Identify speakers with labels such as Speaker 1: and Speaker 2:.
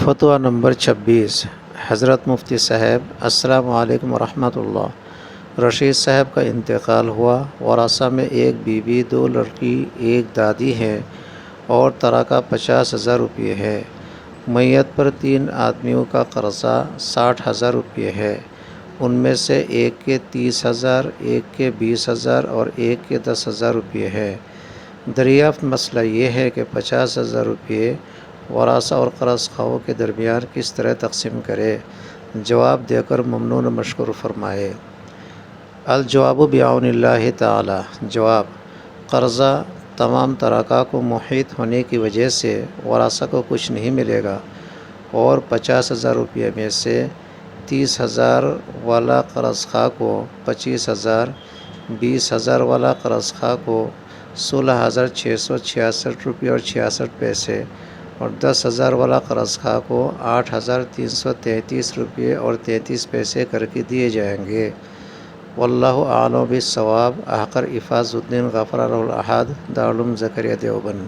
Speaker 1: فتویٰ نمبر 26 حضرت مفتی صاحب السلام علیکم ورحمۃ اللہ۔ رشید صاحب کا انتقال ہوا۔ ورثہ میں ایک بیوی، 2 لڑکی، ایک دادی ہے اور ترکہ 50,000 روپے ہے۔ میت پر 3 آدمیوں کا قرضہ 60,000 روپے ہے۔ ان میں سے ایک کے 30,000، ایک کے 20,000 اور ایک کے 10,000 روپے ہے۔ دریافت مسئلہ یہ ہے کہ 50,000 روپے ورثہ اور قرض خواہوں کے درمیان کس طرح تقسیم کرے؟ جواب دے کر ممنون و مشکور فرمائے۔ الجواب بعون اللہ تعالی۔ جواب: قرضہ تمام ترکہ کو محیط ہونے کی وجہ سے ورثہ کو کچھ نہیں ملے گا، اور 50,000 روپے میں سے 30,000 والا قرض خواہ کو 25,000، 20,000 والا قرض خواہ کو 16,666 روپے اور 66 پیسے اور 10,000 والا قرض خواہ کو 8,333 روپے اور 33 پیسے کر کے دیے جائیں گے۔ واللہ اعلم بالصواب۔ احقر افاظ الدین غفر الأحد، دارالعلوم زکریا دیوبند۔